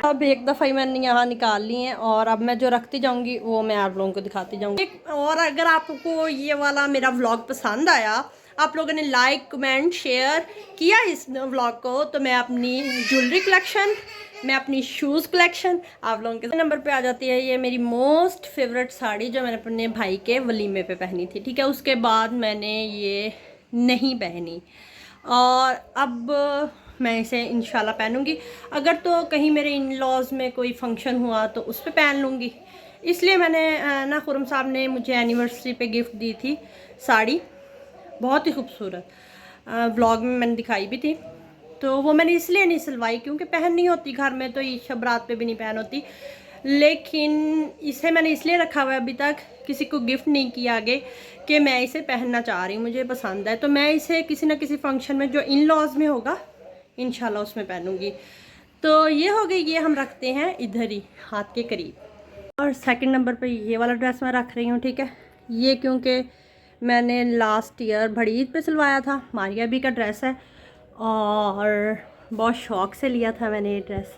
अब एक दफ़ा ही मैंने यहाँ निकाल ली हैं और अब मैं जो रखती जाऊँगी वो मैं आप लोगों को दिखाती जाऊँगी। और अगर आपको ये वाला मेरा व्लॉग पसंद आया, आप लोगों ने लाइक कमेंट शेयर किया इस व्लॉग को, तो मैं अपनी ज्वेलरी कलेक्शन, मैं अपनी शूज़ कलेक्शन आप लोगों के नंबर पे आ जाती है। ये मेरी मोस्ट फेवरेट साड़ी जो मैंने अपने भाई के वलीमे पे पहनी थी, ठीक है। उसके बाद मैंने ये नहीं पहनी और अब मैं इसे इंशाल्लाह पहनूंगी। अगर तो कहीं मेरे इन लॉज में कोई फंक्शन हुआ तो उस पर पहन लूँगी। इसलिए मैंने ना खुरम साहब ने मुझे एनिवर्सरी पे गिफ्ट दी थी साड़ी, बहुत ही खूबसूरत, व्लॉग में मैंने दिखाई भी थी। तो वो मैंने इसलिए नहीं सिलवाई क्योंकि पहन नहीं होती घर में, तो ये शब रात पे भी नहीं पहन होती। लेकिन इसे मैंने इसलिए रखा हुआ है, अभी तक किसी को गिफ्ट नहीं किया आगे कि मैं इसे पहनना चाह रही हूँ, मुझे पसंद है। तो मैं इसे किसी ना किसी फंक्शन में जो इन लॉज में होगा इंशाल्लाह उसमें पहनूंगी। तो ये हो गई, ये हम रखते हैं इधर ही हाथ के करीब। और सेकंड नंबर पे ये वाला ड्रेस मैं रख रही हूँ, ठीक है। ये क्योंकि मैंने लास्ट ईयर बड़ी ईद पे सिलवाया था, मारिया भी का ड्रेस है और बहुत शौक़ से लिया था मैंने ये ड्रेस।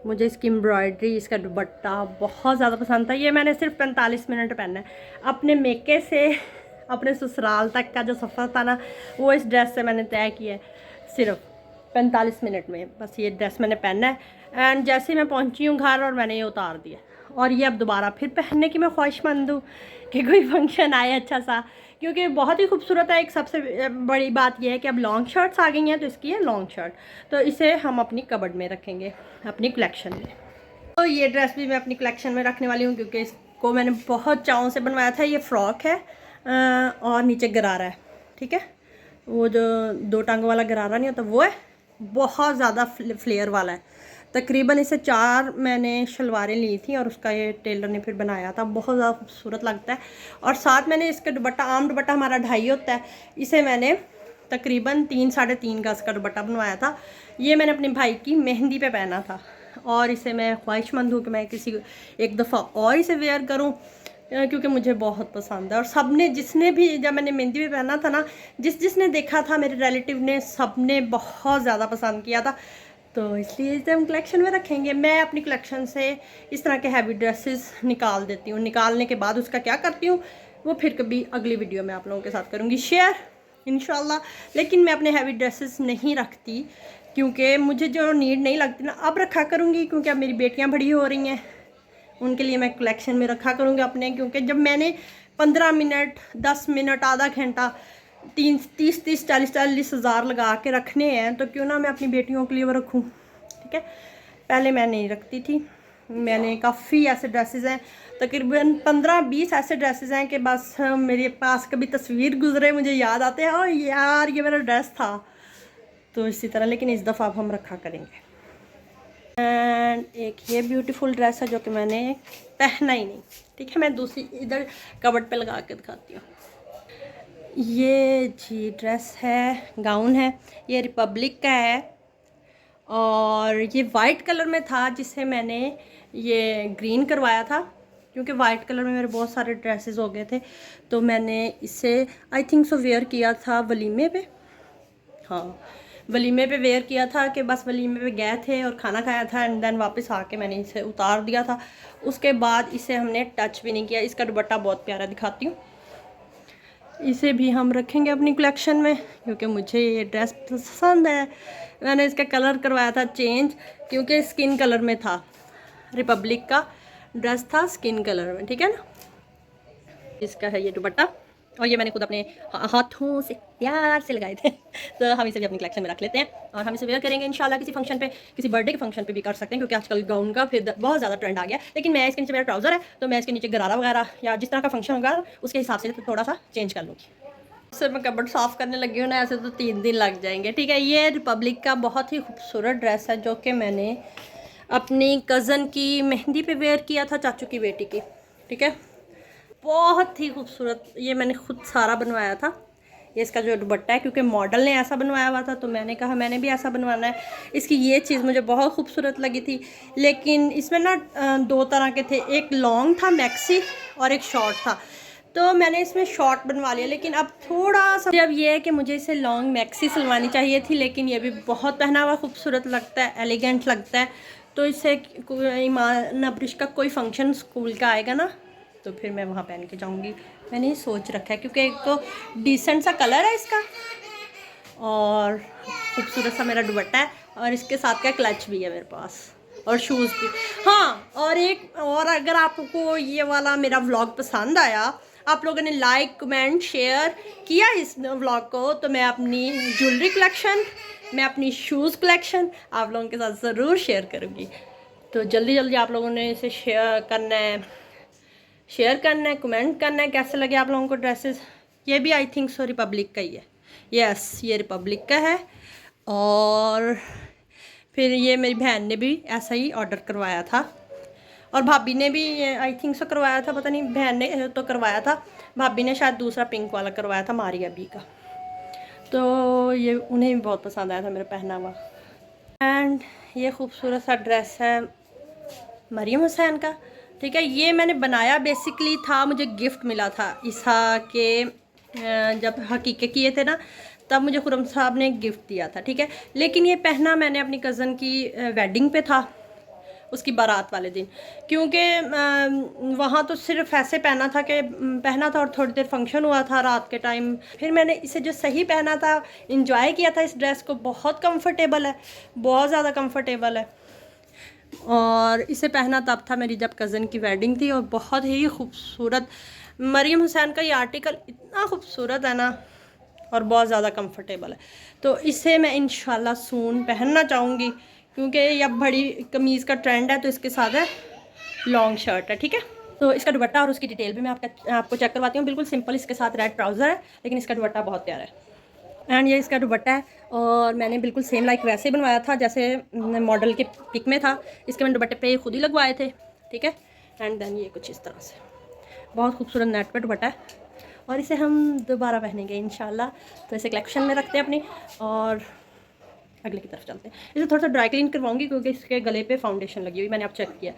मुझे इसकी एम्ब्रॉयडरी, इसका दुपट्टा बहुत ज़्यादा पसंद था। ये मैंने सिर्फ 45 मिनट पहना है। अपने मेके से अपने ससुराल तक का जो सफ़र था ना, वो इस ड्रेस से मैंने तय किया है, सिर्फ 45 मिनट में बस ये ड्रेस मैंने पहना है। एंड जैसे ही मैं पहुंची हूँ घर और मैंने ये उतार दिया, और ये अब दोबारा फिर पहनने की मैं ख्वाहिशमंद हूँ कि कोई फंक्शन आए अच्छा सा, क्योंकि बहुत ही खूबसूरत है। एक सबसे बड़ी बात यह है कि अब लॉन्ग शर्ट्स आ गई हैं, तो इसकी है लॉन्ग शर्ट, तो इसे हम अपनी कबर्ड में रखेंगे, अपनी कलेक्शन में। तो ये ड्रेस भी मैं अपनी कलेक्शन में रखने वाली हूँ क्योंकि इसको मैंने बहुत चावों से बनवाया था। ये फ़्रॉक है और नीचे गरारा है, ठीक है। वो जो 2 टांगों वाला गरारा नहीं होता वो है, बहुत ज़्यादा फ्लेयर वाला है। तकरीबन इसे 4 मैंने शलवारें ली थी और उसका ये टेलर ने फिर बनाया था, बहुत ज़्यादा खूबसूरत लगता है। और साथ मैंने इसका दुपट्टा, आम दुपट्टा हमारा 2.5 होता है, इसे मैंने तकरीबन 3 साढ़े 3 गज का दुपट्टा बनवाया था। ये मैंने अपने भाई की मेहंदी पे पहना था और इसे मैं ख्वाहिशमंद हूँ कि मैं किसी एक दफ़ा और इसे वेयर करूँ क्योंकि मुझे बहुत पसंद है। और सब ने, जिसने भी, जब मैंने मेहंदी पे पहना था ना, जिसने देखा था, मेरे रिलेटिव ने, सब ने बहुत ज़्यादा पसंद किया था। तो इसलिए इसे हम कलेक्शन में रखेंगे। मैं अपनी कलेक्शन से इस तरह के हैवी ड्रेसेस निकाल देती हूँ। निकालने के बाद उसका क्या करती हूँ वो फिर कभी अगली वीडियो में आप लोगों के साथ करूँगी शेयर इंशाल्लाह। लेकिन मैं अपने हैवी ड्रेसेस नहीं रखती क्योंकि मुझे जो नीड नहीं लगती ना, अब रखा करूँगी क्योंकि अब मेरी बेटियाँ बड़ी हो रही हैं, उनके लिए मैं कलेक्शन में रखा करूँगी अपने। क्योंकि जब मैंने 15 मिनट, 10 मिनट, आधा घंटा 30-40 हज़ार लगा के रखने हैं, तो क्यों ना मैं अपनी बेटियों के लिए वो रखूँ, ठीक है। पहले मैं नहीं रखती थी, मैंने काफ़ी ऐसे ड्रेसेस हैं, तकरीबन 15-20 ऐसे ड्रेसेस हैं कि बस मेरे पास कभी तस्वीर गुजरे मुझे याद आते हैं, और यार ये मेरा ड्रेस था। तो इसी तरह, लेकिन इस दफ़ा अब हम रखा करेंगे। एंड एक ये ब्यूटीफुल ड्रेस है जो कि मैंने पहना ही नहीं, ठीक है। मैं दूसरी इधर कबर्ड पे लगा के दिखाती हूँ। ये जी ड्रेस है, गाउन है, ये रिपब्लिक का है और ये वाइट कलर में था, जिसे मैंने ये ग्रीन करवाया था क्योंकि वाइट कलर में मेरे बहुत सारे ड्रेसेस हो गए थे। तो मैंने इसे आई थिंक सो वेयर किया था वलीमे पे, हाँ वलीमे पे वेयर किया था कि बस वलीमे पे गए थे और खाना खाया था एंड देन वापस आके मैंने इसे उतार दिया था। उसके बाद इसे हमने टच भी नहीं किया। इसका दुपट्टा बहुत प्यारा दिखाती हूँ, इसे भी हम रखेंगे अपनी कलेक्शन में क्योंकि मुझे ये ड्रेस पसंद है। मैंने इसका कलर करवाया था चेंज क्योंकि स्किन कलर में था, रिपब्लिक का ड्रेस था स्किन कलर में, ठीक है ना। इसका है ये दुपट्टा और ये मैंने खुद अपने हाथों से प्यार से लगाए थे। तो हम इसे भी अपनी कलेक्शन में रख लेते हैं और हम इसे वेयर करेंगे इंशाल्लाह किसी फंक्शन पे, किसी बर्थडे के फंक्शन पे भी कर सकते हैं क्योंकि आजकल गाउन का फिर बहुत ज़्यादा ट्रेंड आ गया। लेकिन मैं इसके नीचे, मेरा ट्राउज़र है तो मैं इसके नीचे गरारा वगैरह या जिस तरह का फंक्शन होगा उसके हिसाब से थोड़ा सा चेंज कर लूँगी। उससे मैं कबर्ड साफ़ करने लगी हूँ ना, ऐसे तो 3 दिन लग जाएंगे, ठीक है। ये रिपब्लिक का बहुत ही खूबसूरत ड्रेस है जो कि मैंने अपनी कज़न की मेहंदी पे वेयर किया था, चाचू की बेटी की, ठीक है। बहुत ही खूबसूरत, ये मैंने खुद सारा बनवाया था। ये इसका जो दुपट्टा है, क्योंकि मॉडल ने ऐसा बनवाया हुआ था तो मैंने कहा मैंने भी ऐसा बनवाना है। इसकी ये चीज़ मुझे बहुत खूबसूरत लगी थी, लेकिन इसमें ना 2 तरह के थे, एक लॉन्ग था मैक्सी और एक शॉर्ट था। तो मैंने इसमें शॉर्ट बनवा लिया, लेकिन अब थोड़ा सा अब ये है कि मुझे इसे लॉन्ग मैक्सी सिलवानी चाहिए थी, लेकिन ये भी बहुत पहना हुआ खूबसूरत लगता है, एलिगेंट लगता है। तो इससे ईमान अब्रिश का कोई फंक्शन स्कूल का आएगा ना, तो फिर मैं वहाँ पहन के जाऊँगी। मैंने ये सोच रखा है क्योंकि एक तो डिसेंट सा कलर है इसका और खूबसूरत सा मेरा दुपट्टा है और इसके साथ का क्लच भी है मेरे पास और शूज़ भी। हाँ, और अगर आपको ये वाला मेरा व्लॉग पसंद आया, आप लोगों ने लाइक कमेंट शेयर किया इस व्लॉग को, तो मैं अपनी ज्वेलरी कलेक्शन, मैं अपनी शूज़ कलेक्शन आप लोगों के साथ ज़रूर शेयर करूँगी। तो जल्दी जल्दी आप लोगों ने इसे शेयर करना है, कमेंट करना है कैसे लगे आप लोगों को ड्रेसेस। ये भी आई थिंक सो रिपब्लिक का ही है, यस ये रिपब्लिक का है। और फिर ये मेरी बहन ने भी ऐसा ही ऑर्डर करवाया था और भाभी ने भी आई थिंक सो करवाया था, पता नहीं, बहन ने तो करवाया था, भाभी ने शायद दूसरा पिंक वाला करवाया था मारिया बी का। तो ये उन्हें भी बहुत पसंद आया था मेरा पहना हुआ। एंड ये खूबसूरत सा ड्रेस है मरियम हुसैन का, ठीक है। ये मैंने बनाया बेसिकली था, मुझे गिफ्ट मिला था ईसा के जब हकीक़त किए थे ना, तब मुझे खुरम साहब ने गिफ्ट दिया था, ठीक है। लेकिन ये पहना मैंने अपनी कज़न की वेडिंग पे था, उसकी बारात वाले दिन, क्योंकि वहाँ तो सिर्फ ऐसे पहना था और थोड़ी देर फंक्शन हुआ था रात के टाइम। फिर मैंने इसे जो सही पहना था, इंजॉय किया था इस ड्रेस को, बहुत कंफर्टेबल है, बहुत ज़्यादा कंफर्टेबल है। और इसे पहना तब था मेरी जब कज़न की वेडिंग थी और बहुत ही खूबसूरत मरियम हुसैन का ये आर्टिकल इतना खूबसूरत है ना और बहुत ज़्यादा कंफर्टेबल है। तो इसे मैं इंशाल्लाह सून पहनना चाहूँगी क्योंकि ये अब बड़ी कमीज़ का ट्रेंड है, तो इसके साथ है लॉन्ग शर्ट है, ठीक है। तो इसका दुपट्टा और उसकी डिटेल भी मैं आपको चेक करवाती हूँ। बिल्कुल सिंपल इसके साथ रेड ट्राउज़र है, लेकिन इसका दुपट्टा बहुत प्यारा है। एंड ये इसका दुपट्टा है और मैंने बिल्कुल सेम लाइक वैसे ही बनवाया था जैसे मॉडल के पिक में था। इसके मैंने दुपट्टे पे खुद ही लगवाए थे, ठीक है। एंड देन ये कुछ इस तरह से बहुत खूबसूरत नेट पे दुपट्टा है और इसे हम दोबारा पहनेंगे इंशाल्लाह। तो इसे कलेक्शन में रखते हैं अपनी और अगले की तरफ चलते हैं। इसे थोड़ा सा ड्राई क्लीन करवाऊंगी क्योंकि इसके गले पे फाउंडेशन लगी हुई, मैंने अब चेक किया।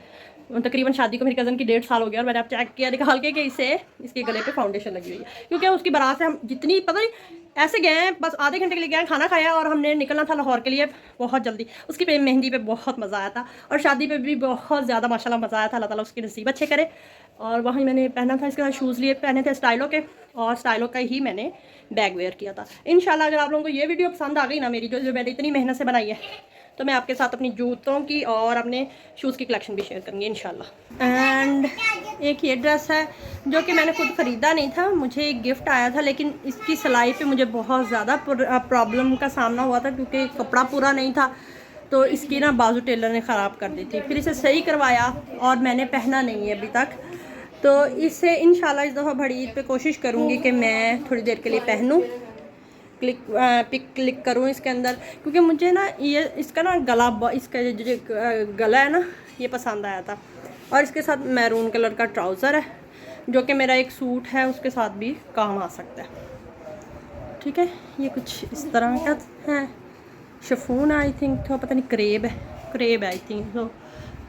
तकरीबन शादी को मेरी कज़न की 1.5 साल हो गया और मैंने अब चेक किया निकाल के कि इसके गले पे फाउंडेशन लगी हुई है। क्योंकि उसकी बारात से हम जितनी पता नहीं ऐसे गए हैं, बस आधे घंटे के लिए गए, खाना खाया और हमने निकलना था लाहौर के लिए बहुत जल्दी। उसकी मेहंदी पे बहुत मज़ा आया था और शादी पे भी बहुत ज़्यादा माशाल्लाह मज़ा आया था। अल्लाह ताला उसकी नसीब अच्छे करे। और वहीं मैंने पहना था, इसके साथ शूज़ लिए पहने थे स्टाइलो के और स्टाइलो का ही मैंने बैग वेयर किया था। इंशाल्लाह अगर आप लोगों को ये वीडियो पसंद आ गई ना मेरी, जो मैंने इतनी मेहनत से बनाई है, तो मैं आपके साथ अपनी जूतों की और अपने शूज़ की कलेक्शन भी शेयर करूँगी इंशाल्लाह। एंड एक ये ड्रेस है जो कि मैंने खुद ख़रीदा नहीं था, मुझे एक गिफ्ट आया था, लेकिन इसकी सिलाई पे मुझे बहुत ज़्यादा प्रॉब्लम का सामना हुआ था क्योंकि कपड़ा पूरा नहीं था। तो इसकी ना बाजू टेलर ने ख़राब कर दी थी, फिर इसे सही करवाया और मैंने पहना नहीं है अभी तक। तो इसे इंशाल्लाह इस दफ़ा बड़ी ईद पे कोशिश करूँगी कि मैं थोड़ी देर के लिए पहनूँ, पिक क्लिक करूँ इसके अंदर, क्योंकि मुझे ना ये इसका ना इसका जो गला है ना ये पसंद आया था। और इसके साथ मैरून कलर का ट्राउज़र है जो कि मेरा एक सूट है उसके साथ भी काम आ सकता है, ठीक है। ये कुछ इस तरह का है, शिफॉन आई थिंक, तो पता नहीं क्रेब है आई थिंक।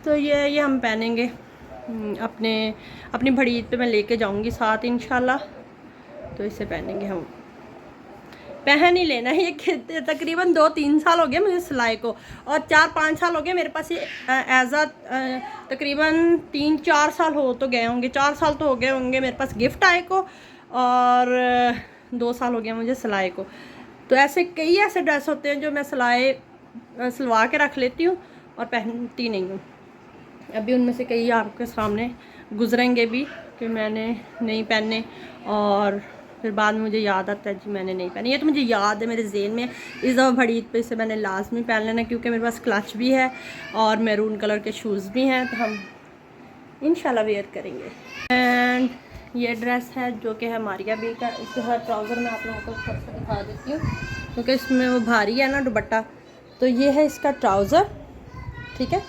तो ये हम पहनेंगे अपनी बड़ी ईद पे मैं लेके जाऊंगी साथ इंशाल्लाह। तो इसे पहनेंगे हम, पहन ही लेना है। ये तकरीबन 2-3 साल हो गए मुझे सिलाई को और 4-5 साल हो गए मेरे पास ये एज तकरीबन 3-4 साल हो तो गए होंगे, 4 साल तो हो गए होंगे मेरे पास गिफ्ट आए को और 2 साल हो गए मुझे सिलाई को। तो ऐसे कई ऐसे ड्रेस होते हैं जो मैं सिलवा के रख लेती हूँ और पहनती नहीं हूँ। अभी उनमें से कई आपके सामने गुजरेंगे भी कि मैंने नहीं पहने और फिर बाद में मुझे याद आता है जी मैंने नहीं पहने। ये तो मुझे याद है, मेरे ज़हन में इस दफ़ा बड़ी ईद पे इसे मैंने लाजमी पहन लेना क्योंकि मेरे पास क्लच भी है और मैरून कलर के शूज़ भी हैं, तो हम इंशाल्लाह वेयर करेंगे। एंड ये ड्रेस है जो कि है मारिया बी का। इसके साथ ट्राउज़र मैं आप लोगों को थोड़ा सा दिखा देती हूँ क्योंकि इसमें वो भारी है ना दुपट्टा। तो ये है इसका ट्राउज़र, ठीक है।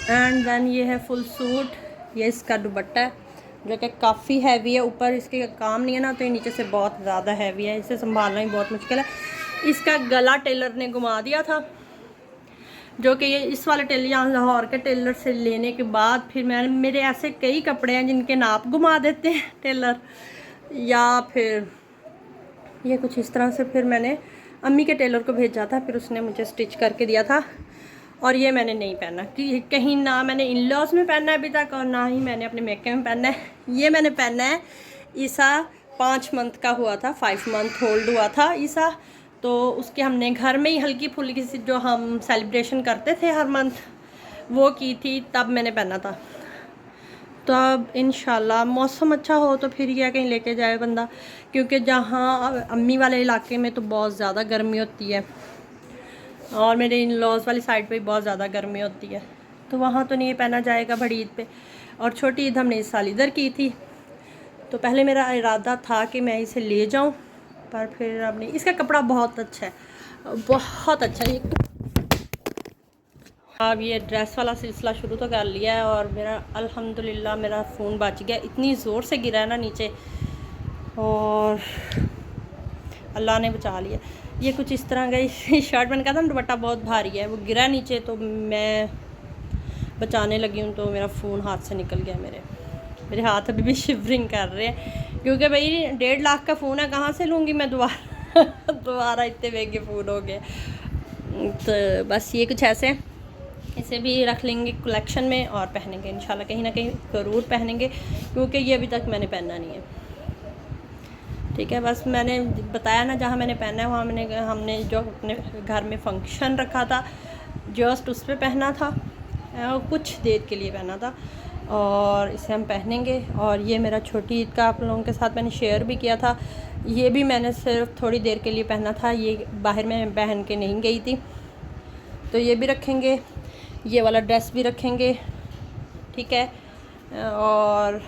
एंड देन ये है फुल सूट, ये इसका दुपट्टा है जो कि काफ़ी हैवी है, ऊपर इसके काम नहीं है ना तो ये नीचे से बहुत ज़्यादा हैवी है, इसे संभालना ही बहुत मुश्किल है। इसका गला टेलर ने घुमा दिया था, जो कि ये इस वाले टेलर यहाँ लाहौर के टेलर से लेने के बाद फिर मेरे ऐसे कई कपड़े हैं जिनके नाप घुमा देते हैं टेलर, या फिर ये कुछ इस तरह से। फिर मैंने अम्मी के टेलर को भेजा था, फिर उसने मुझे स्टिच करके दिया था और ये मैंने नहीं पहना कि कहीं ना मैंने इन लॉज में पहना है अभी तक और ना ही मैंने अपने मेके में पहना है। ये मैंने पहना है ईसा 5 मंथ का हुआ था, 5 मंथ होल्ड हुआ था ईसा, तो उसके हमने घर में ही हल्की फुल्की सी जो हम सेलिब्रेशन करते थे हर मंथ वो की थी, तब मैंने पहना था। तो अब इंशाल्लाह मौसम अच्छा हो तो फिर यह कहीं लेके जाए बंदा, क्योंकि जहाँ अम्मी वाले इलाके में तो बहुत ज़्यादा गर्मी होती है और मेरे इन लॉज वाली साइड पे बहुत ज़्यादा गर्मी होती है, तो वहाँ तो नहीं पहना जाएगा बड़ी ईद पे। और छोटी ईद हमने इस साल इधर की थी, तो पहले मेरा इरादा था कि मैं इसे ले जाऊँ, पर फिर अब नहीं। इसका कपड़ा बहुत अच्छा है, बहुत अच्छा है। अब ये ड्रेस वाला सिलसिला शुरू तो कर लिया है और मेरा अल्हम्दुलिल्लाह मेरा फ़ोन बच गया, इतनी ज़ोर से गिरा है ना नीचे और अल्लाह ने बचा लिया। ये कुछ इस तरह का शर्ट मैंने कहा था दुपट्टा बहुत भारी है, वो गिरा नीचे तो मैं बचाने लगी हूँ तो मेरा फ़ोन हाथ से निकल गया। मेरे हाथ अभी भी शिवरिंग कर रहे हैं, क्योंकि भाई 1.5 लाख का फ़ोन है, कहाँ से लूँगी मैं दोबारा दोबारा इतने महंगे फ़ोन हो गए। तो बस ये कुछ ऐसे, इसे भी रख लेंगे कलेक्शन में और पहनेंगे इंशाल्लाह, कहीं ना कहीं ज़रूर पहनेंगे, क्योंकि ये अभी तक मैंने पहना नहीं है। ठीक है, बस मैंने बताया ना जहाँ मैंने पहना है वहाँ हमने जो अपने घर में फंक्शन रखा था जस्ट उस पर पहना था, कुछ देर के लिए पहना था और इसे हम पहनेंगे। और ये मेरा छोटी ईद का आप लोगों के साथ मैंने शेयर भी किया था, ये भी मैंने सिर्फ थोड़ी देर के लिए पहना था, ये बाहर में पहन के नहीं गई थी, तो ये भी रखेंगे। ये वाला ड्रेस भी रखेंगे, ठीक है। और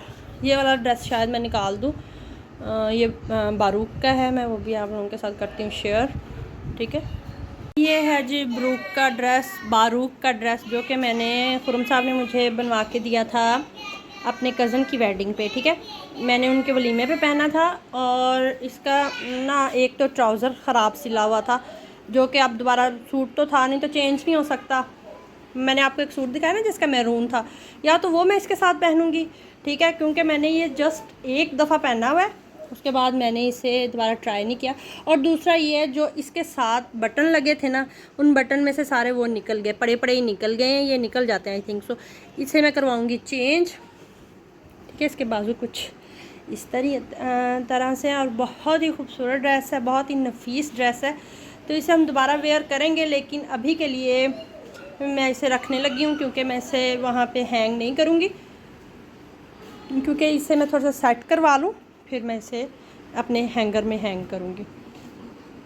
ये वाला ड्रेस शायद मैं निकाल दूँ, ये बारूक का है, मैं वो भी आप लोगों के साथ करती हूँ शेयर, ठीक है। ये है जी बारूक का ड्रेस जो कि मैंने खुरम साहब ने मुझे बनवा के दिया था अपने कज़न की वेडिंग पे, ठीक है। मैंने उनके वलीमे पे पहना था और इसका ना एक तो ट्राउज़र ख़राब सिला हुआ था, जो कि अब दोबारा सूट तो था नहीं तो चेंज नहीं हो सकता। मैंने आपको एक सूट दिखाया ना जिसका मैरून था, या तो वो मैं इसके साथ पहनूंगी, ठीक है, क्योंकि मैंने ये जस्ट एक दफ़ा पहना हुआ है, उसके बाद मैंने इसे दोबारा ट्राई नहीं किया। और दूसरा ये जो इसके साथ बटन लगे थे ना, उन बटन में से सारे वो निकल गए, पड़े पड़े ही निकल गए हैं, ये निकल जाते हैं आई थिंक सो। इसे मैं करवाऊँगी चेंज, ठीक है। इसके बाजू कुछ इस तरह से, और बहुत ही खूबसूरत ड्रेस है, बहुत ही नफीस ड्रेस है, तो इसे हम दोबारा वेयर करेंगे। लेकिन अभी के लिए मैं इसे रखने लगी हूँ, क्योंकि मैं इसे वहाँ पे हैंग नहीं करूँगी, क्योंकि इसे मैं थोड़ा सा सेट करवा लूँ फिर मैं इसे अपने हैंगर में हैंग करूँगी,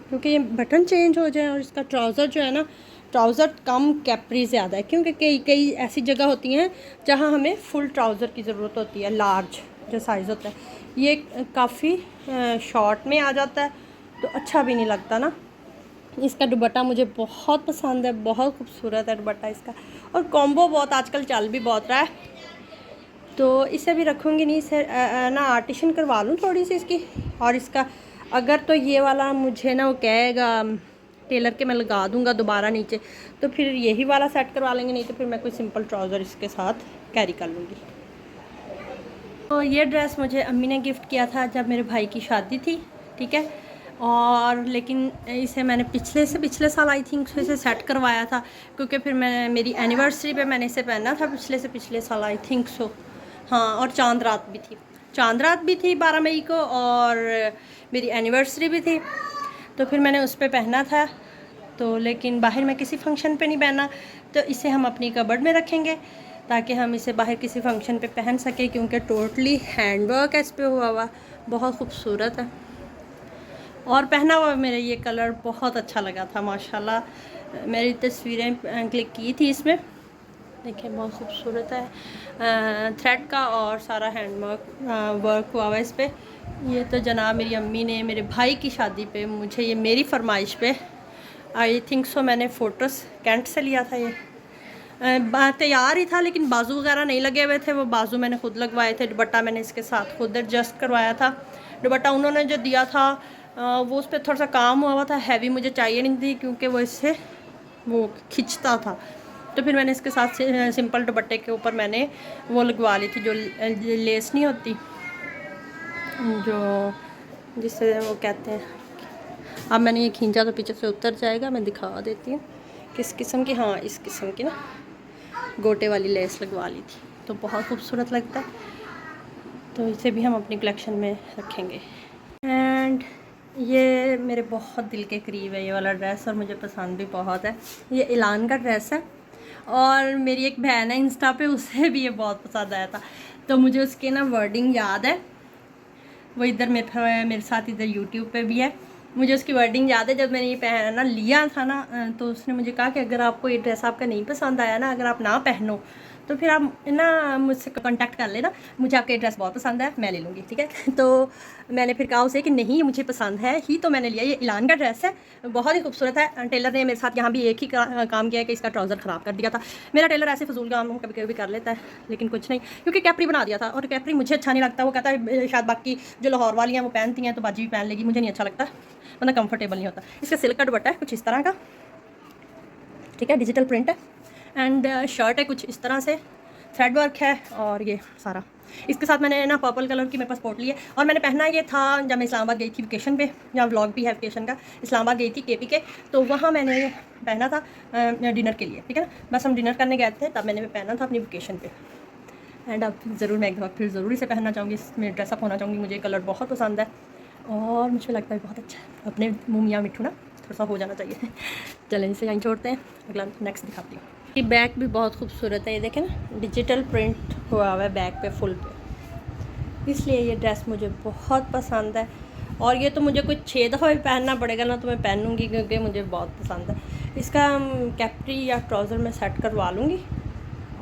क्योंकि ये बटन चेंज हो जाए। और इसका ट्राउज़र जो है ना, ट्राउज़र कम कैप्री ज़्यादा है, क्योंकि कई ऐसी जगह होती हैं जहाँ हमें फुल ट्राउज़र की ज़रूरत होती है, लार्ज जो साइज़ होता है, ये काफ़ी शॉर्ट में आ जाता है तो अच्छा भी नहीं लगता ना। इसका दुपट्टा मुझे बहुत पसंद है, बहुत खूबसूरत है दुपट्टा इसका, और कॉम्बो बहुत आजकल चल भी बहुत रहा है, तो इसे भी रखूँगी नहीं, इसे ना आर्टिशन करवा लूँ थोड़ी सी इसकी। और इसका अगर तो ये वाला मुझे ना वो कहेगा टेलर के मैं लगा दूँगा दोबारा नीचे, तो फिर यही वाला सेट करवा लेंगे, नहीं तो फिर मैं कोई सिंपल ट्राउज़र इसके साथ कैरी कर लूँगी। तो ये ड्रेस मुझे अम्मी ने गिफ्ट किया था जब मेरे भाई की शादी थी, ठीक है। और लेकिन इसे मैंने पिछले साल आई थिंक इसे सेट करवाया था, क्योंकि फिर मैं मेरी एनिवर्सरी पे मैंने इसे पहना था पिछले साल आई थिंक सो, हाँ। और चांद रात भी थी 12 मई को, और मेरी एनिवर्सरी भी थी, तो फिर मैंने उस पर पहना था। तो लेकिन बाहर में किसी फंक्शन पे नहीं पहना, तो इसे हम अपनी कबर्ड में रखेंगे ताकि हम इसे बाहर किसी फंक्शन पे पहन सकें, क्योंकि टोटली हैंडवर्क है इस पर हुआ, बहुत खूबसूरत है। और पहना हुआ मेरे ये कलर बहुत अच्छा लगा था माशाल्लाह। मेरी तस्वीरें क्लिक की थी इसमें, देखिए बहुत खूबसूरत है, थ्रेड का और सारा वर्क हुआ हुआ इस पर। ये तो जनाब मेरी अम्मी ने मेरे भाई की शादी पे मुझे ये मेरी फरमाइश पे आई थिंक सो मैंने फ़ोटोज़ कैंट से लिया था। ये तैयार ही था लेकिन बाजू वगैरह नहीं लगे हुए थे, वो बाजू मैंने खुद लगवाए थे। दुपट्टा मैंने इसके साथ खुद एडजस्ट करवाया था। दुपट्टा उन्होंने जो दिया था वो उस पर थोड़ा सा काम हुआ था, हैवी मुझे चाहिए नहीं थी क्योंकि वो इससे वो खिंचता था, तो फिर मैंने इसके साथ सिंपल दुपट्टे के ऊपर मैंने वो लगवा ली थी जो लेस नहीं होती, जो जिससे वो कहते हैं। अब मैंने ये खींचा तो पीछे से उतर जाएगा, मैं दिखा देती हूँ। किस किस्म की, हाँ इस किस्म की ना गोटे वाली लेस लगवा ली थी, तो बहुत खूबसूरत लगता है। तो इसे भी हम अपनी कलेक्शन में रखेंगे। एंड ये मेरे बहुत दिल के करीब है ये वाला ड्रेस, और मुझे पसंद भी बहुत है। ये ऐलान का ड्रेस है, और मेरी एक बहन है इंस्टा पे, उसे भी ये बहुत पसंद आया था। तो मुझे उसके ना वर्डिंग याद है, वो इधर मेरे साथ इधर यूट्यूब पे भी है। मुझे उसकी वर्डिंग याद है, जब मैंने ये पहना लिया था ना, तो उसने मुझे कहा कि अगर आपको ये ड्रेस आपका नहीं पसंद आया ना, अगर आप ना पहनो तो फिर आप ना मुझसे कांटेक्ट कर लेना, मुझे आपका ड्रेस बहुत पसंद है, मैं ले लूँगी, ठीक है। तो मैंने फिर कहा उसे कि नहीं ये मुझे पसंद है ही, तो मैंने लिया। ये ऐलान का ड्रेस है, बहुत ही खूबसूरत है। टेलर ने मेरे साथ यहाँ भी एक ही काम किया है कि इसका ट्राउज़र ख़राब कर दिया था। मेरा टेलर ऐसे फजूल काम कभी कभी कर लेता है, लेकिन कुछ नहीं, क्योंकि कैप्री बना दिया था, और कैप्री मुझे अच्छा नहीं लगता। वो कहता है शायद बाकी जो लाहौर वाली हैं वो पहनती हैं तो बाजी भी पहन लेगी, मुझे नहीं अच्छा लगता, मतलब कंफर्टेबल नहीं होता। इसका सिल्क का दुपट्टा है कुछ इस तरह का, ठीक है, डिजिटल प्रिंट है। एंड शर्ट है कुछ इस तरह से, थ्रेड वर्क है, और ये सारा। इसके साथ मैंने ना पर्पल कलर की मेरे पास पोटली है, और मैंने पहना ये था जब मैं इस्लामाबाद गई थी वेकेशन पे, या व्लॉग भी है वेकेशन का। इस्लामाबाद गई थी केपी के, तो वहाँ मैंने पहना था डिनर के लिए, ठीक है ना। बस हम डिनर करने गए थे, तब मैंने पहना था अपनी वेकेशन पे। एंड अब ज़रूर मैं एक बार फिर ज़रूर इसे पहनना चाहूँगी, इसमें ड्रेसअप होना चाहूँगी। मुझे कलर बहुत पसंद है, और मुझे लगता है बहुत अच्छा है। अपने मुँह मियाँ मिठू ना थोड़ा सा हो जाना चाहिए। चलें इसे यहीं छोड़ते हैं, अगला नेक्स्ट दिखाती हूँ। ये बैक भी बहुत खूबसूरत है, ये देखें ना, डिजिटल प्रिंट हुआ हुआ है बैक पे फुल पे, इसलिए ये ड्रेस मुझे बहुत पसंद है। और ये तो मुझे कुछ 6 दफ़ा भी पहनना पड़ेगा ना तो मैं पहनूंगी, क्योंकि मुझे बहुत पसंद है। इसका कैप्री या ट्राउज़र में सेट करवा लूँगी,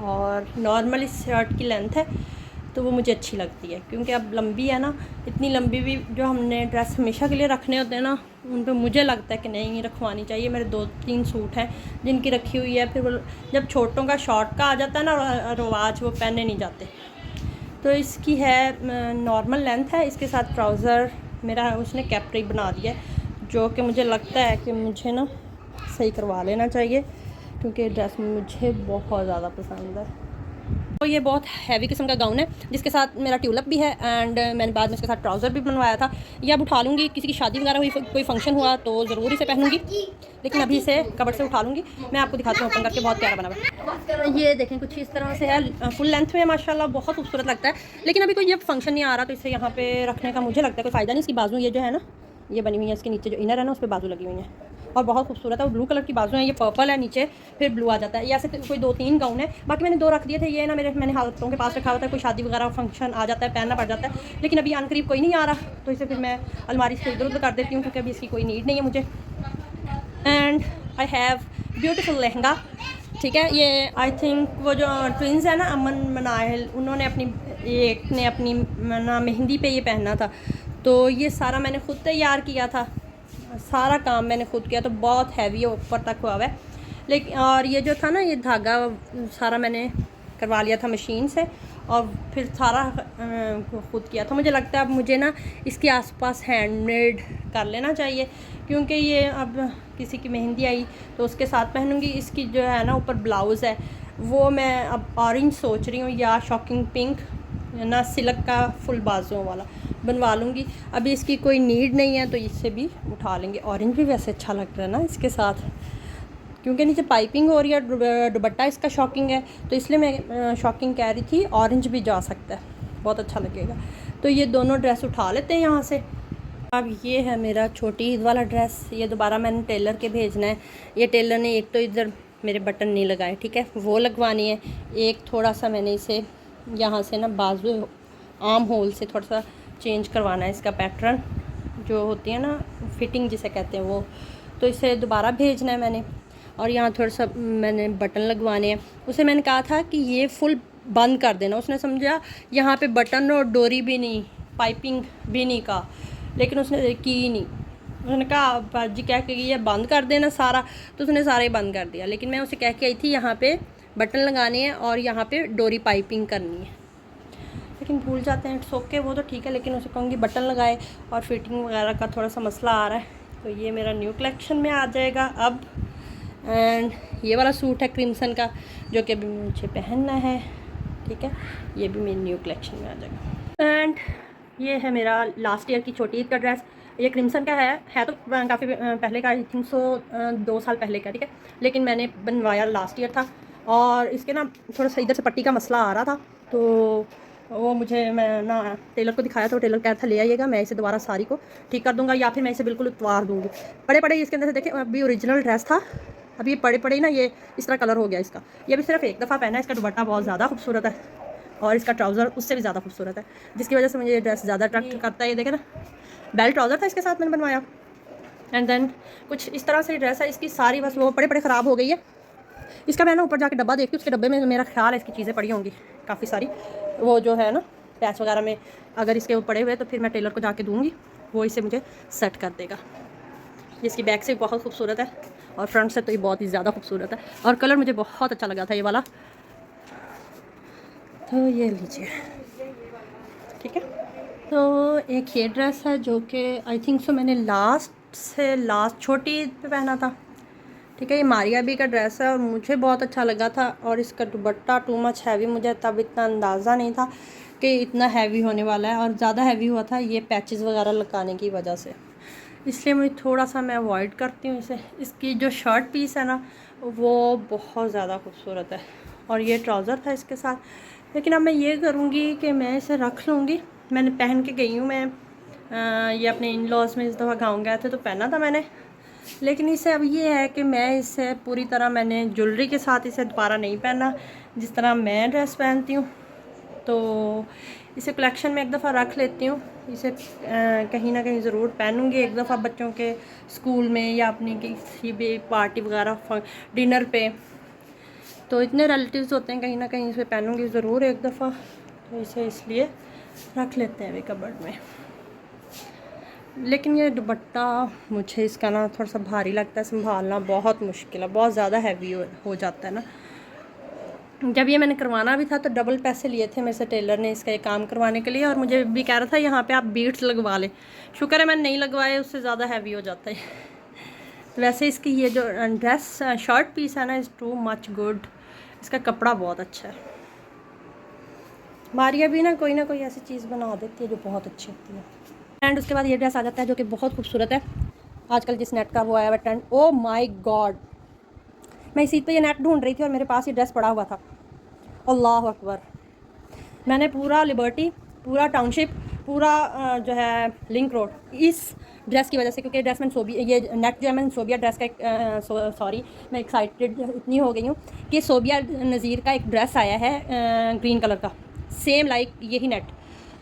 और नॉर्मल इस शर्ट की लेंथ है तो वो मुझे अच्छी लगती है, क्योंकि अब लंबी है ना, इतनी लंबी भी जो हमने ड्रेस हमेशा के लिए रखने होते हैं ना, उन पर मुझे लगता है कि नहीं रखवानी चाहिए। मेरे 2-3 सूट हैं जिनकी रखी हुई है, फिर वो जब छोटों का शॉर्ट का आ जाता है ना रवाज, वो पहने नहीं जाते। तो इसकी है नॉर्मल लेंथ है, इसके साथ ट्राउज़र मेरा उसने कैप्री बना दिया है, जो कि मुझे लगता है कि मुझे ना सही करवा लेना चाहिए, क्योंकि ड्रेस मुझे बहुत ज़्यादा पसंद है। तो ये बहुत हैवी किस्म का गाउन है, जिसके साथ मेरा ट्यूलअप भी है, एंड मैंने बाद में इसके साथ ट्राउज़र भी बनवाया था। ये अब उठा लूँगी, किसी की शादी वगैरह हुई, कोई फंक्शन हुआ तो ज़रूर इसे पहनूंगी, लेकिन अभी इसे कबर्ड से उठा लूँगी। मैं आपको दिखाती हूँ ओपन करके, बहुत प्यारा बना हुआ है। ये देखें कुछ इस तरह से है, फुल लेंथ में माशाल्लाह बहुत खूबसूरत लगता है। लेकिन अभी कोई ये फंक्शन नहीं आ रहा, तो इसे यहाँ पे रखने का मुझे लगता है कोई फ़ायदा नहीं। इसकी बाजू ये जो है ना, ये बनी हुई है, इसके नीचे जो इनर है ना उस पर बाजू लगी हुई है, और बहुत खूबसूरत है। और ब्लू कलर की बाजू है, ये पर्पल है नीचे, फिर ब्लू आ जाता है। ये ऐसे कोई 2-3 गाउन है, बाकी मैंने 2 रख दिए थे। ये ना मैंने हाथों के पास रखा हुआ था, कोई शादी वगैरह फंक्शन आ जाता है पहनना पड़ जाता है, लेकिन अभी अनकरीब कोई नहीं आ रहा, तो इसे फिर मैं अलमारी से इधर उधर कर देती हूँ, क्योंकि अभी इसकी कोई नीड नहीं है मुझे। And I have beautiful lehenga, ठीक है। ये आई थिंक वो जो ट्विंस है ना, अमन मनाहिल, उन्होंने एक ने अपनी ना मेहंदी पे ये पहना था, तो ये सारा मैंने ख़ुद तैयार किया था, सारा काम मैंने खुद किया। तो बहुत हैवी है, ऊपर तक हुआ है, लेकिन और ये जो था ना, ये धागा सारा मैंने करवा लिया था मशीन से, और फिर सारा खुद किया था। मुझे लगता है अब मुझे ना इसके आसपास हैंडमेड कर लेना चाहिए, क्योंकि ये अब किसी की मेहंदी आई तो उसके साथ पहनूंगी। इसकी जो है ना ऊपर ब्लाउज़ है, वो मैं अब ऑरेंज सोच रही हूँ, या शॉकिंग पिंक, ना सिल्क का फुल बाजुओं वाला बनवा लूँगी। अभी इसकी कोई नीड नहीं है, तो इससे भी उठा लेंगे। ऑरेंज भी वैसे अच्छा लग रहा है ना इसके साथ, क्योंकि नीचे पाइपिंग हो रही है, दुपट्टा इसका शॉकिंग है, तो इसलिए मैं शॉकिंग कह रही थी। ऑरेंज भी जा सकता है, बहुत अच्छा लगेगा। तो ये दोनों ड्रेस उठा लेते हैं यहाँ से। अब ये है मेरा छोटी ईद वाला ड्रेस, ये दोबारा मैंने टेलर के भेजना है। ये टेलर ने एक तो इधर मेरे बटन नहीं लगाए, ठीक है, वो लगवानी है। एक थोड़ा सा मैंने इसे यहाँ से ना बाजू आर्म होल से थोड़ा सा चेंज करवाना है, इसका पैटर्न जो होती है ना फिटिंग जिसे कहते हैं वो, तो इसे दोबारा भेजना है मैंने। और यहाँ थोड़ा सा मैंने बटन लगवाने हैं। उसे मैंने कहा था कि ये फुल बंद कर देना, उसने समझा यहाँ पे बटन और डोरी भी नहीं, पाइपिंग भी नहीं का, लेकिन उसने की ही नहीं। उसने कहा बाजी कह के ये बंद कर देना सारा, तो उसने सारा ही बंद कर दिया। लेकिन मैं उसे कह के आई थी यहाँ पे बटन लगाने हैं और यहाँ पे डोरी पाइपिंग करनी है, लेकिन भूल जाते हैं। इट्स ओके, वो तो ठीक है, लेकिन उसे कहूँगी बटन लगाए। और फिटिंग वगैरह का थोड़ा सा मसला आ रहा है, तो ये मेरा न्यू कलेक्शन में आ जाएगा अब। एंड ये वाला सूट है क्रिम्सन का, जो कि अभी मुझे पहनना है, ठीक है, ये भी मेरी न्यू कलेक्शन में आ जाएगा। एंड ये है मेरा लास्ट ईयर की छोटी ईद का ड्रेस। ये क्रिम्सन का है तो काफ़ी पहले का, आई थिंक सो 2 साल पहले का, ठीक है। लेकिन मैंने बनवाया लास्ट ईयर था, और इसके ना थोड़ा सा इधर से पट्टी का मसला आ रहा था, तो वो मैं ना टेलर को दिखाया, तो टेलर कह रहा था ले आइएगा, मैं इसे दोबारा सारी को ठीक कर दूंगा, या फिर मैं इसे बिल्कुल उतार दूंगी। पड़े पड़े इसके अंदर से देखें, अभी ओरिजिनल ड्रेस था, अभी ये पड़े पड़े ना ये इस तरह कलर हो गया इसका। ये भी सिर्फ एक दफ़ा पहना है। इसका दुपट्टा बहुत ज़्यादा खूबसूरत है, और इसका ट्राउज़र उससे भी ज़्यादा खूबसूरत है, जिसकी वजह से मुझे ये ड्रेस ज़्यादा अट्रैक्ट करता है। ये देखें ना, बेल्ट ट्राउज़र था इसके साथ मैंने बनवाया, एंड देन कुछ इस तरह से ड्रेस है इसकी सारी, बस वो पड़े पड़े ख़राब हो गई है। इसका मैं ना ऊपर जाके डब्बा देखती हूँ, उसके डब्बे में मेरा ख्याल है इसकी चीज़ें पड़ी होंगी काफ़ी सारी, वो जो है ना पैच वगैरह में अगर इसके वो पड़े हुए, तो फिर मैं टेलर को जाके दूँगी, वो इसे मुझे सेट कर देगा। इसकी बैक से बहुत खूबसूरत है, और फ्रंट से तो ये बहुत ही ज़्यादा खूबसूरत है, और कलर मुझे बहुत अच्छा लगा था ये वाला, तो ये लीजिए, ठीक है। तो एक ये ड्रेस है जो कि आई थिंक सो मैंने लास्ट छोटी ईद पे पहना था, ठीक है। ये मारिया बी का ड्रेस है, और मुझे बहुत अच्छा लगा था, और इसका दुपट्टा टू मच हैवी, मुझे तब इतना अंदाज़ा नहीं था कि इतना हैवी होने वाला है, और ज़्यादा हैवी हुआ था ये पैचेस वगैरह लगाने की वजह से, इसलिए मुझे थोड़ा सा मैं अवॉइड करती हूँ इसे। इसकी जो शर्ट पीस है ना वो बहुत ज़्यादा खूबसूरत है, और ये ट्राउज़र था इसके साथ। लेकिन अब मैं ये करूँगी कि मैं इसे रख लूँगी। मैंने पहन के गई हूँ, मैं ये अपने इन लॉज में इस दफ़ा गाँव गए थे तो पहना था मैंने, लेकिन इसे अब ये है कि मैं इसे पूरी तरह मैंने ज्वेलरी के साथ इसे दोबारा नहीं पहना जिस तरह मैं ड्रेस पहनती हूँ, तो इसे कलेक्शन में एक दफ़ा रख लेती हूँ। इसे कहीं ना कहीं ज़रूर पहनूँगी एक दफ़ा, बच्चों के स्कूल में या अपनी किसी भी पार्टी वगैरह डिनर पे, तो इतने रिलेटिव्स होते हैं, कहीं ना कहीं इसे पहनूँगी ज़रूर एक दफ़ा, तो इसे इसलिए रख लेते हैं अभी कबर्ड में। लेकिन ये दुपट्टा मुझे इसका ना थोड़ा सा भारी लगता है, संभालना बहुत मुश्किल है, बहुत ज़्यादा हैवी हो जाता है ना। जब ये मैंने करवाना भी था तो डबल पैसे लिए थे मेरे से टेलर ने इसका एक काम करवाने के लिए, और मुझे भी कह रहा था यहाँ पे आप बीट्स लगवा लें। शुक्र है मैंने नहीं लगवाए, उससे ज़्यादा हैवी हो जाता है। तो वैसे इसकी ये जो ड्रेस शर्ट पीस है ना इज़ टू मच गुड, इसका कपड़ा बहुत अच्छा है। मारिया भी ना कोई ऐसी चीज़ बना देती है जो बहुत अच्छी होती है। एंड उसके बाद ये ड्रेस आ जाता है जो कि बहुत खूबसूरत है, आजकल जिस नेट का वो आया हुआ ट्रेंड, ओ माय गॉड, मैं इसी पे ये नेट ढूंढ रही थी और मेरे पास ये ड्रेस पड़ा हुआ था। अल्लाह अकबर, मैंने पूरा लिबर्टी, पूरा टाउनशिप, पूरा जो है लिंक रोड इस ड्रेस की वजह से, क्योंकि ड्रेस मैंने सोबिया, ये नेट जो है मैंने सोबिया ड्रेस का एक सॉरी मैं एक्साइटेड इतनी हो गई हूँ कि सोबिया नज़ीर का एक ड्रेस आया है ग्रीन कलर का, सेम लाइक यही नेट,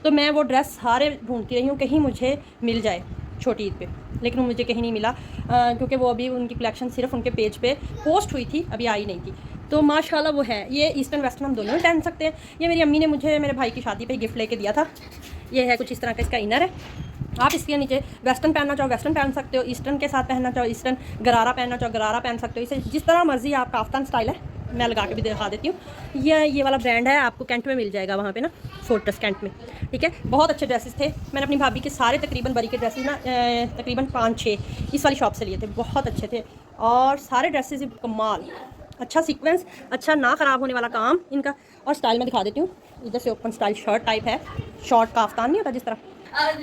तो मैं वो ड्रेस सारे ढूंढती रही हूँ कहीं मुझे मिल जाए छोटी ईद पे, लेकिन मुझे कहीं नहीं मिला, क्योंकि वो अभी उनकी कलेक्शन सिर्फ उनके पेज पे पोस्ट हुई थी, अभी आई नहीं थी। तो माशाल्लाह वो है, ये ईस्टर्न वेस्टर्न हम दोनों में पहन सकते हैं। ये मेरी अम्मी ने मुझे मेरे भाई की शादी पे गिफ्ट लेके दिया था। ये है कुछ इस तरह का इसका इनर है, आप इसके नीचे वेस्टर्न पहनना चाहो वेस्टर्न पहन सकते हो, ईस्टर्न के साथ पहनना चाहो ईस्टर्न, गरारा पहनना चाहो गरारा पहन सकते हो, इसे जिस तरह मर्जी आप, काफ्तान स्टाइल है, मैं लगा के भी दिखा देती हूँ। ये वाला ब्रांड है, आपको कैंट में मिल जाएगा वहाँ पे ना, फोर्ट्रेस कैंट में, ठीक है। बहुत अच्छे ड्रेसेस थे, मैंने अपनी भाभी के सारे तकरीबन बरी के ड्रेसेस ना तकरीबन 5-6 इस वाली शॉप से लिए थे, बहुत अच्छे थे, और सारे ड्रेसेस कमाल, अच्छा सीक्वेंस, अच्छा ना ख़राब होने वाला काम इनका। और स्टाइल में दिखा देती हूँ, इधर से ओपन स्टाइल शर्ट टाइप है, शॉर्ट काफ्तान नहीं होता जिस तरह,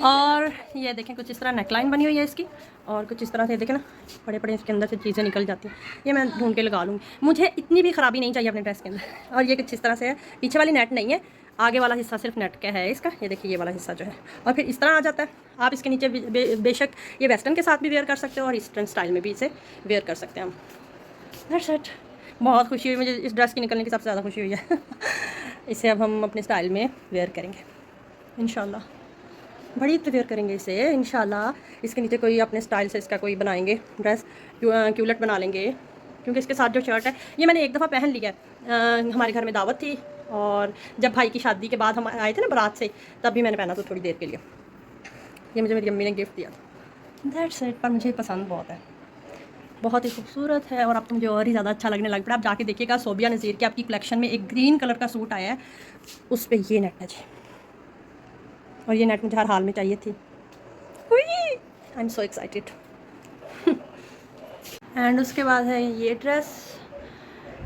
और ये देखें कुछ इस तरह नेकलाइन बनी हुई है इसकी, और कुछ इस तरह से देखें ना बड़े बड़े इसके अंदर से चीज़ें निकल जाती हैं। ये मैं ढूंढ के लगा लूँगी, मुझे इतनी भी ख़राबी नहीं चाहिए अपने ड्रेस के अंदर। और ये कुछ इस तरह से है, पीछे वाली नेट नहीं है, आगे वाला हिस्सा सिर्फ नेट का है इसका, ये देखिए ये वाला हिस्सा जो है, और फिर इस तरह आ जाता है। आप इसके नीचे बेशक ये वेस्टर्न के साथ भी वेयर कर सकते हो, और ईस्टर्न स्टाइल में भी इसे वेयर कर सकते हैं हम। दैट्स इट, बहुत खुशी हुई मुझे इस ड्रेस की निकलने की, सबसे ज़्यादा खुशी हुई है। इसे अब हम अपने स्टाइल में वेयर करेंगे इंशाल्लाह, बड़ी वेयर करेंगे इसे इंशाल्लाह। इसके नीचे कोई अपने स्टाइल से इसका कोई बनाएंगे ड्रेस, क्यूलेट बना लेंगे, क्योंकि इसके साथ जो शर्ट है ये मैंने एक दफ़ा पहन लिया है, हमारे घर में दावत थी, और जब भाई की शादी के बाद हम आए थे ना बारात से, तब भी मैंने पहना था थोड़ी देर के लिए। ये मुझे मेरी अम्मी ने गिफ्ट दिया था, दैट्स इट, पर मुझे पसंद बहुत है, बहुत ही खूबसूरत है, और अब तो मुझे और ही ज़्यादा अच्छा लगने लग पड़ा। आप जाके देखिएगा सोबिया नज़ीर के आपकी कलेक्शन में एक ग्रीन कलर का सूट आया है, उस पर ये नेट है जी, और ये नेट मुझे हर हाल में चाहिए थी। I am so excited. And उसके बाद है ये ड्रेस,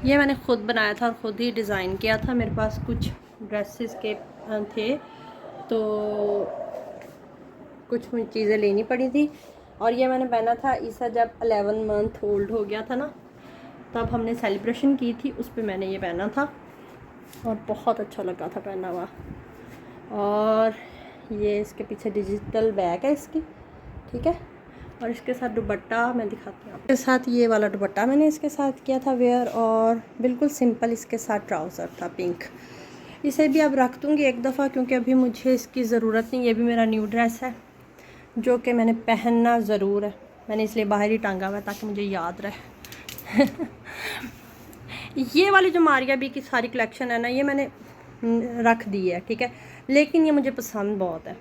ये मैंने ख़ुद बनाया था और ख़ुद ही डिज़ाइन किया था, मेरे पास कुछ ड्रेसेस के थे, तो कुछ चीज़ें लेनी पड़ी थी। और ये मैंने पहना था ईसा जब 11 मंथ ओल्ड हो गया था ना, तब हमने सेलिब्रेशन की थी, उस पर मैंने ये पहना था और बहुत अच्छा लगा था पहना हुआ। और ये इसके पीछे डिजिटल बैग है इसकी, ठीक है। और इसके साथ दुपट्टा मैं दिखाती हूँ इसके साथ, ये वाला दुपट्टा मैंने इसके साथ किया था वेयर, और बिल्कुल सिंपल इसके साथ ट्राउज़र था पिंक। इसे भी अब रख दूँगी एक दफ़ा, क्योंकि अभी मुझे इसकी ज़रूरत नहीं। ये भी मेरा न्यू ड्रेस है जो कि मैंने पहनना ज़रूर है, मैंने इसलिए बाहर ही टांगा हुआ है ताकि मुझे याद रहे। ये वाली जो मारिया बी की सारी कलेक्शन है ना, ये मैंने रख दी है, ठीक है, लेकिन ये मुझे पसंद बहुत है।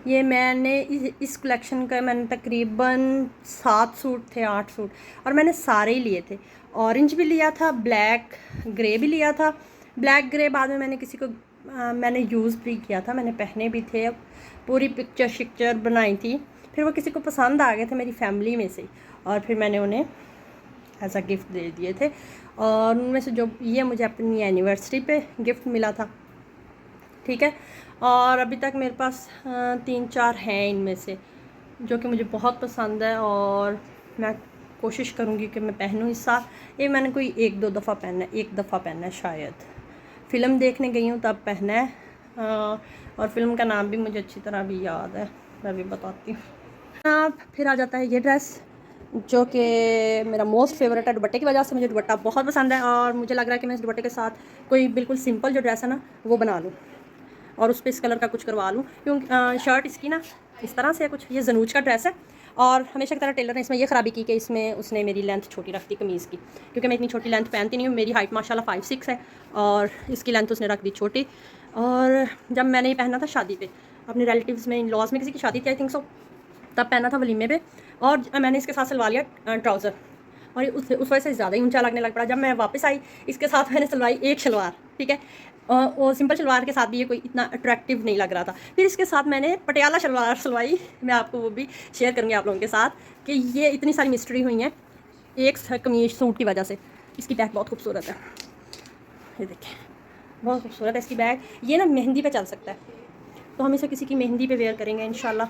ये मैंने इस कलेक्शन का मैंने तकरीबन 7 सूट थे, 8 सूट, और मैंने सारे ही लिए थे। ऑरेंज भी लिया था, ब्लैक ग्रे भी लिया था। ब्लैक ग्रे बाद में मैंने किसी को मैंने यूज़ भी किया था, मैंने पहने भी थे, पूरी पिक्चर शिक्चर बनाई थी। फिर वो किसी को पसंद आ गए थे मेरी फैमिली में से, और फिर मैंने उन्हें एज अ गिफ्ट दे दिए थे। और उनमें से जो ये मुझे अपनी एनिवर्सरी पे गिफ्ट मिला था, ठीक है। और अभी तक मेरे पास 3-4 हैं इनमें से जो कि मुझे बहुत पसंद है, और मैं कोशिश करूँगी कि मैं पहनूँ इस साल। ये मैंने कोई 1-2 दफ़ा पहना है, 1 दफ़ा पहना है शायद, फ़िल्म देखने गई हूँ तब पहना है। और फिल्म का नाम भी मुझे अच्छी तरह भी याद है, मैं भी बताती हूँ। फिर आ जाता है ये ड्रेस जो कि मेरा मोस्ट फेवरेट है। दुपट्टे की वजह से मुझे दुपट्टा बहुत पसंद है, और मुझे लग रहा है कि मैं इस दुपट्टे के साथ कोई बिल्कुल सिंपल जो ड्रेस है ना वो बना लूँ और उस पर इस कलर का कुछ करवा लूँ, क्योंकि शर्ट इसकी ना इस तरह से है कुछ। ये जरूज का ड्रेस है, और हमेशा की तरह टेलर ने इसमें ये ख़राबी की कि इसमें उसने मेरी लेंथ छोटी रख दी कमीज़ की, क्योंकि मैं इतनी छोटी लेंथ पहनती नहीं हूँ। मेरी हाइट माशाल्लाह 5'6" है, और इसकी लेंथ उसने रख दी छोटी। और जब मैंने ये पहना था शादी पे, अपने रिलेटिव्स में, इन लॉज में किसी की शादी थी आई थिंक सो, तब पहना था वलीमे पे, और मैंने इसके साथ सिलवा लिया ट्राउज़र, और उस वजह से ज़्यादा ही ऊंचा लगने लग पड़ा। जब मैं वापस आई इसके साथ मैंने सिलवाई एक शलवार, ठीक है, वो सिंपल शलवार के साथ भी ये कोई इतना अट्रैक्टिव नहीं लग रहा था। फिर इसके साथ मैंने पटियाला शलवार सिलवाई, मैं आपको वो भी शेयर करूँगी आप लोगों के साथ कि ये इतनी सारी मिस्ट्री हुई हैं एक कमीज सूट की वजह से। इसकी बैग बहुत खूबसूरत है, ये देखिए बहुत खूबसूरत है इसकी बैग। ये ना मेहंदी पे चल सकता है, तो हम इसे किसी की मेहंदी पे वेयर करेंगे इंशाल्लाह,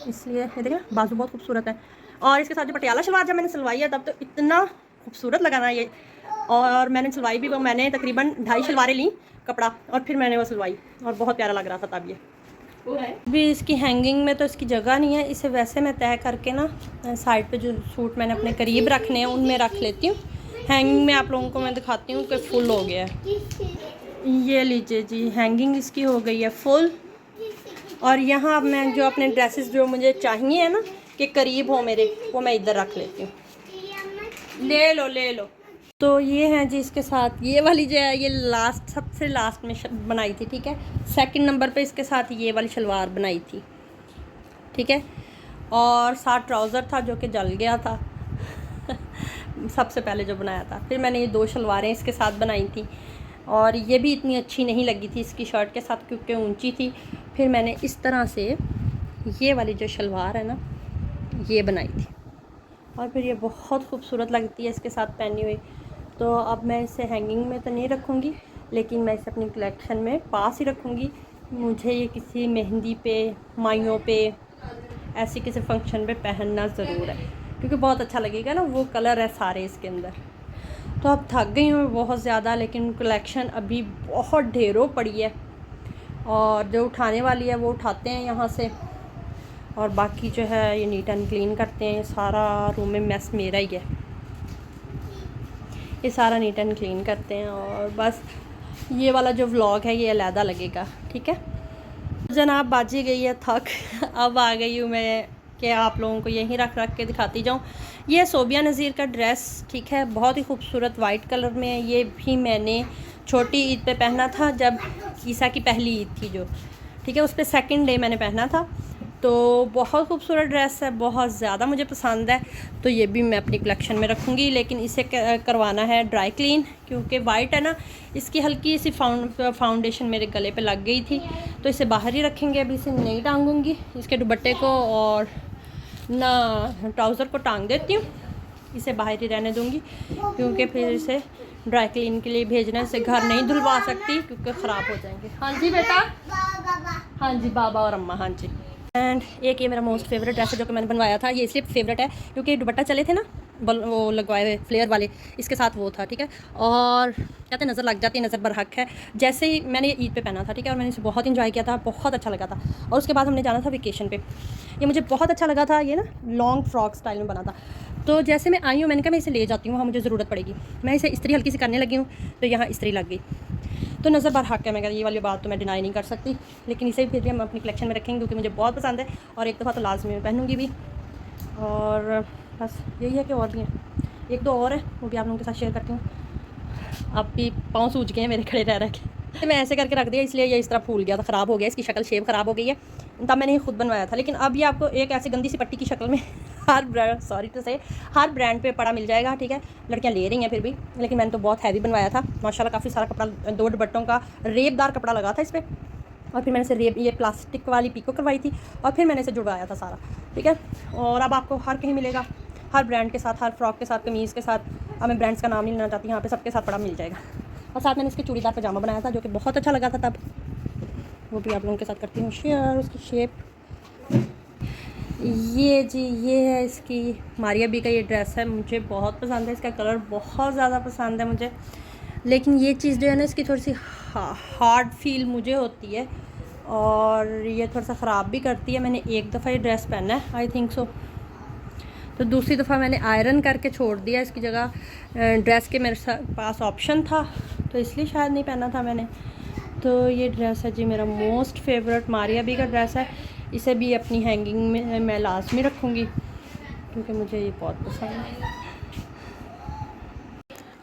इसलिए ये देखिए बाजू बहुत खूबसूरत है। और इसके साथ जो पटियाला शलवार जब मैंने सिलवाई है तब तो इतना खूबसूरत लगा ना ये, और मैंने सिलवाई भी वो, मैंने तकरीबन 2.5 शलवारें ली कपड़ा, और फिर मैंने वो सिलवाई, और बहुत प्यारा लग रहा था तब। ये भी इसकी हैंगिंग में तो इसकी जगह नहीं है, इसे वैसे मैं तय करके ना साइड पे जो सूट मैंने अपने करीब रखने हैं उनमें रख लेती हूँ। हैंगिंग में आप लोगों को मैं दिखाती हूँ कि फुल हो गया है। ये लीजिए जी, हैंगिंग इसकी हो गई है फुल। और यहाँ अब मैं जो अपने ड्रेसेस जो मुझे चाहिए है ना कि करीब हो मेरे, वो मैं इधर रख लेती हूँ। ले लो ले लो। तो ये है जी इसके साथ ये वाली जो है, ये लास्ट सबसे लास्ट में बनाई थी, ठीक है। सेकंड नंबर पे इसके साथ ये वाली शलवार बनाई थी, ठीक है। और साथ ट्राउज़र था जो कि जल गया था सबसे पहले जो बनाया था। फिर मैंने ये 2 शलवारें इसके साथ बनाई थी, और ये भी इतनी अच्छी नहीं लगी थी इसकी शर्ट के साथ क्योंकि ऊंची थी। फिर मैंने इस तरह से ये वाली जो शलवार है ना ये बनाई थी, और फिर ये बहुत खूबसूरत लगती है इसके साथ पहनी हुई। तो अब मैं इसे हैंगिंग में तो नहीं रखूँगी, लेकिन मैं इसे अपनी कलेक्शन में पास ही रखूँगी। मुझे ये किसी मेहंदी पे, माइयों पे, ऐसी किसी फंक्शन पे पहनना ज़रूर है, क्योंकि बहुत अच्छा लगेगा ना, वो कलर है सारे इसके अंदर। तो अब थक गई हूँ बहुत ज़्यादा, लेकिन कलेक्शन अभी बहुत ढेरों पड़ी है, और जो उठाने वाली है वो उठाते हैं यहाँ से, और बाकी जो है ये नीट एंड क्लीन करते हैं। सारा रूम में मैस मेरा ही है, ये सारा नीट एंड क्लीन करते हैं। और बस ये वाला जो व्लॉग है ये अलहदा लगेगा, ठीक है जनाब। बाजी गई है थक, अब आ गई हूँ मैं कि आप लोगों को यहीं रख के दिखाती जाऊँ। ये सोबिया नज़ीर का ड्रेस, ठीक है, बहुत ही खूबसूरत वाइट कलर में है। ये भी मैंने छोटी ईद पे पहना था, जब ईसा की पहली ईद थी जो, ठीक है, उस पर सेकंड डे मैंने पहना था। तो बहुत खूबसूरत ड्रेस है, बहुत ज़्यादा मुझे पसंद है। तो ये भी मैं अपनी कलेक्शन में रखूँगी, लेकिन इसे करवाना है ड्राई क्लीन, क्योंकि वाइट है ना, इसकी हल्की सी फाउंडेशन मेरे गले पे लग गई थी। तो इसे बाहर ही रखेंगे, अभी इसे नहीं टांगूंगी इसके दुपट्टे को, और ना ट्राउज़र को टांग देती हूँ, इसे बाहर ही रहने दूँगी, क्योंकि फिर इसे ड्राई क्लीन के लिए भेजने से घर नहीं धुलवा सकती क्योंकि ख़राब हो जाएंगे। हाँ जी बेटा, हाँ जी बाबा और अम्मा, हाँ जी। एंड एक ये मेरा मोस्ट फेवरेट ड्रेस है जो कि मैंने बनवाया था। ये इसलिए फेवरेट है क्योंकि दुपट्टा चले थे ना वो लगवाए हुए फ्लेयर वाले, इसके साथ वो था, ठीक है। और कहते नज़र लग जाती है, नज़र बरहक है। जैसे ही मैंने ये ईद पे पहना था, ठीक है, और मैंने इसे बहुत इंजॉय किया था, बहुत अच्छा लगा था। और उसके बाद हमने जाना था वेकेशन पे। ये मुझे बहुत अच्छा लगा था, ये ना लॉन्ग फ्रॉक स्टाइल में बना था। तो जैसे मैं आई हूँ मैंने कहा मैं इसे ले जाती हूँ, वहाँ मुझे ज़रूरत पड़ेगी। मैं इसे इस्त्री हल्की सी करने लगी हूँ तो यहाँ इस्त्री लग गई, तो नज़र बार हक है। मैं ये वाली बात तो मैं डिनाई नहीं कर सकती, लेकिन इसे फिर भी हम अपनी कलेक्शन में रखेंगे क्योंकि मुझे बहुत पसंद है और एक दफ़ा तो लाजमी मैं पहनूंगी भी। और बस यही है कि और भी हैं, एक दो और है वो भी आप लोगों के साथ शेयर करती हूँ। अब भी पाँव सूझ गए हैं मेरे खड़े रह के। मैं ऐसे करके रख दिया इसलिए ये इस तरह फूल गया था, ख़राब हो गया, इसकी शक्ल शेप ख़राब हो गई है। तब मैंने ये खुद बनवाया था, लेकिन अब ये आपको एक ऐसी गंदी सी पट्टी की शक्ल में हर ब्रांड पे पड़ा मिल जाएगा, ठीक है। लड़कियां ले रही हैं फिर भी, लेकिन मैंने तो बहुत हैवी बनवाया था माशाल्लाह। काफ़ी सारा कपड़ा, 2 दुपट्टों का रेबदार कपड़ा लगा था इस पर, और फिर मैंने इसे रेब ये प्लास्टिक वाली पीको करवाई थी और फिर मैंने इसे जुड़वाया था सारा, ठीक है। और अब आपको हर कहीं मिलेगा, हर ब्रांड के साथ, हर फ्रॉक के साथ, कमीज़ के साथ। अब मैं ब्रांड्स का नाम नहीं लेना चाहती, यहाँ पे सबके साथ पड़ा मिल जाएगा। और साथ मैंने इसके चूड़ीदार पजामा बनाया था जो कि बहुत अच्छा लगा था तब, वो भी आप लोगों के साथ करती हूँ शेयर। उसकी शेप ये जी, ये है इसकी मारिया बी का ये ड्रेस है, मुझे बहुत पसंद है, इसका कलर बहुत ज़्यादा पसंद है मुझे। लेकिन ये चीज़ जो है ना इसकी थोड़ी सी हार्ड फील मुझे होती है और ये थोड़ा सा ख़राब भी करती है। मैंने एक दफ़ा ये ड्रेस पहना है आई थिंक सो, तो दूसरी दफ़ा मैंने आयरन करके छोड़ दिया इसकी जगह। ड्रेस के मेरे पास ऑप्शन था तो इसलिए शायद नहीं पहना था मैंने। तो ये ड्रेस है जी मेरा मोस्ट फेवरेट मारिया बी का ड्रेस है। इसे भी अपनी हैंगिंग में मैं लाजमी रखूँगी क्योंकि मुझे ये बहुत पसंद है।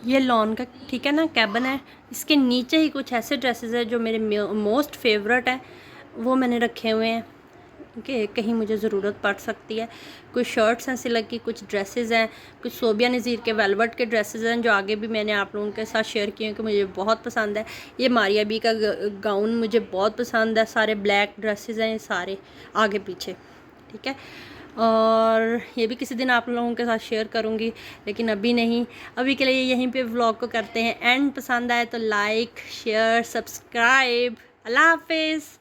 ये लॉन का, ठीक है ना, कैबन है। इसके नीचे ही कुछ ऐसे ड्रेसेस है जो मेरे मोस्ट फेवरेट हैं, वो मैंने रखे हुए हैं कि कहीं मुझे ज़रूरत पड़ सकती है। कुछ शर्ट्स हैं सिल्क की, कुछ ड्रेसेस हैं, कुछ सोबिया नज़ीर के वेलवेट के ड्रेसेस हैं जो आगे भी मैंने आप लोगों के साथ शेयर किए हैं कि मुझे बहुत पसंद है। ये मारिया बी का गाउन मुझे बहुत पसंद है, सारे ब्लैक ड्रेसेस हैं, सारे आगे पीछे, ठीक है। और ये भी किसी दिन आप लोगों के साथ शेयर करूँगी, लेकिन अभी नहीं। अभी के लिए यहीं पे व्लॉग को करते हैं एंड। पसंद आए तो लाइक, शेयर, सब्सक्राइब। अल्लाह हाफिज़।